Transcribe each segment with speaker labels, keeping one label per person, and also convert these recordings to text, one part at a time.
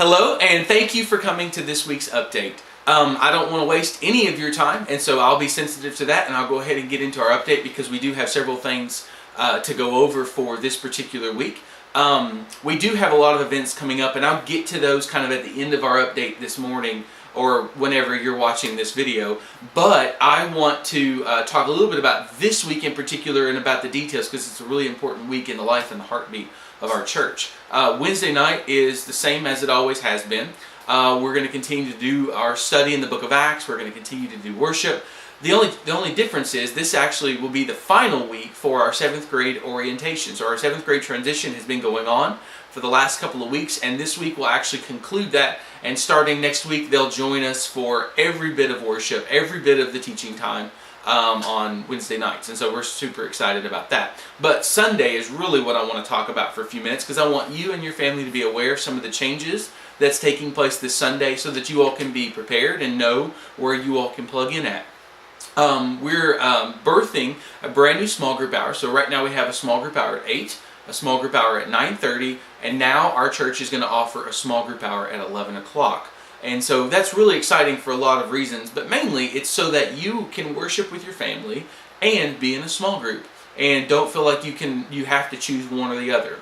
Speaker 1: Hello, and thank you for coming to this week's update. I don't want to waste any of your time, and so I'll be sensitive to that, and I'll go ahead and get into our update because we do have several things to go over for this particular week. We do have a lot of events coming up, and I'll get to those kind of at the end of our update this morning or whenever you're watching this video. But I want to talk a little bit about this week in particular and about the details because it's a really important week in the life and the heartbeat of our church. Wednesday night is the same as it always has been. We're going to continue to do our study in the book of Acts. We're going to continue to do worship. The only difference is this actually will be the final week for our 7th grade orientation. So our 7th grade transition has been going on for the last couple of weeks, and this week will actually conclude that, and starting next week they'll join us for every bit of worship, every bit of the teaching time on Wednesday nights, and so we're super excited about that. But Sunday is really what I want to talk about for a few minutes because I want you and your family to be aware of some of the changes that's taking place this Sunday so that you all can be prepared and know where you all can plug in at. We're birthing a brand new small group hour. So right now we have a small group hour at 8, a small group hour at 9:30, and now our church is going to offer a small group hour at 11 o'clock. And so that's really exciting for a lot of reasons, but mainly it's so that you can worship with your family and be in a small group and don't feel like you have to choose one or the other.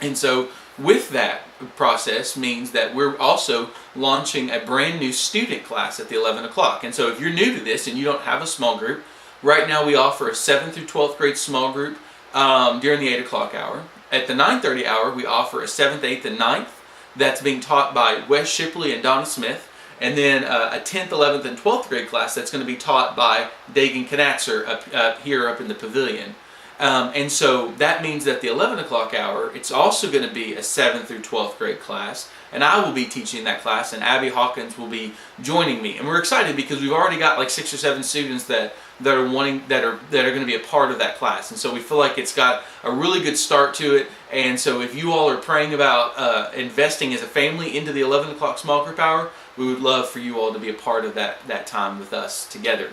Speaker 1: And so with that process means that we're also launching a brand new student class at the 11 o'clock. And so if you're new to this and you don't have a small group, right now we offer a 7th through 12th grade small group during the 8 o'clock hour. At the 9:30 hour, we offer a 7th, 8th, and 9th that's being taught by Wes Shipley and Donna Smith. And then a 10th, 11th, and 12th grade class that's going to be taught by Dagan Knatzer up in the pavilion. And so that means that the 11 o'clock hour, it's also going to be a 7th through 12th grade class, and I will be teaching that class, and Abby Hawkins will be joining me. And we're excited because we've already got like 6 or 7 students that are going to be a part of that class, and so we feel like it's got a really good start to it. And so if you all are praying about investing as a family into the 11 o'clock small group hour, we would love for you all to be a part of that time with us together.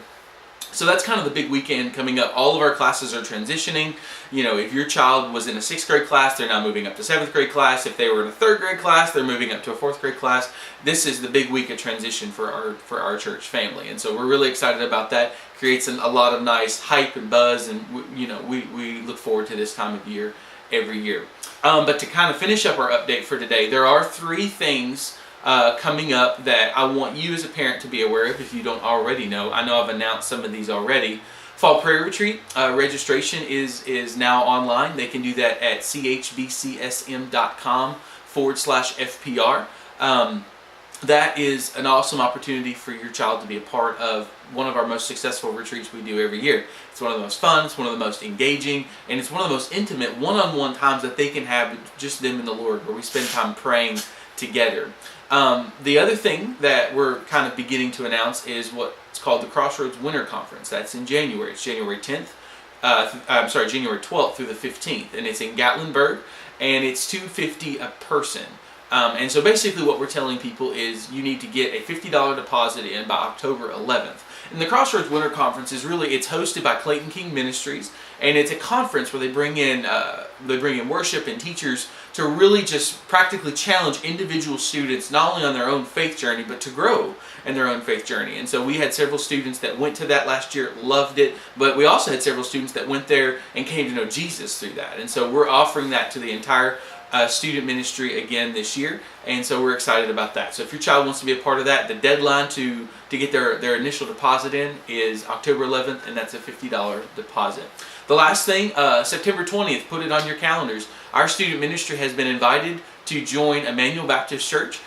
Speaker 1: So that's kind of the big weekend coming up. All of our classes are transitioning. You know, if your child was in a 6th grade class, they're now moving up to 7th grade class. If they were in a 3rd grade class, they're moving up to a 4th grade class. This is the big week of transition for our church family. And so we're really excited about that. Creates a lot of nice hype and buzz, and we look forward to this time of year every year. But to kind of finish up our update for today, there are 3 things coming up that I want you as a parent to be aware of if you don't already know. I know I've announced some of these already. Fall Prayer Retreat registration is now online. They can do that at chbcsm.com/FPR. That is an awesome opportunity for your child to be a part of one of our most successful retreats we do every year. It's one of the most fun, it's one of the most engaging, and it's one of the most intimate one-on-one times that they can have with just them and the Lord, where we spend time praying together. The other thing that we're kind of beginning to announce is what's called the Crossroads Winter Conference. That's in January. It's January 12th through the 15th, and it's in Gatlinburg, and it's $250 a person. And so basically what we're telling people is you need to get a $50 deposit in by October 11th. And the Crossroads Winter Conference is it's hosted by Clayton King Ministries, and it's a conference where they bring in worship and teachers to really just practically challenge individual students not only on their own faith journey but to grow in their own faith journey. And so we had several students that went to that last year, loved it, but we also had several students that went there and came to know Jesus through that. And so we're offering that to the entire student ministry again this year, and so we're excited about that. So if your child wants to be a part of that, the deadline to get their initial deposit in is October 11th, and that's a $50 deposit. The last thing, September 20th, put it on your calendars. Our student ministry has been invited to join Emmanuel Baptist Church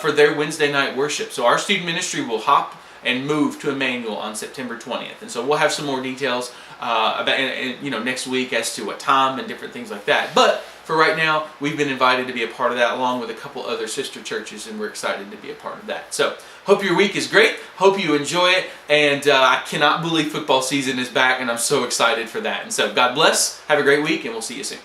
Speaker 1: for their Wednesday night worship. So our student ministry will hop and move to Emmanuel on September 20th. And so we'll have some more details about next week as to what time and different things like that. But for right now, we've been invited to be a part of that along with a couple other sister churches, and we're excited to be a part of that. So hope your week is great. Hope you enjoy it. And I cannot believe football season is back, and I'm so excited for that. And so God bless. Have a great week, and we'll see you soon.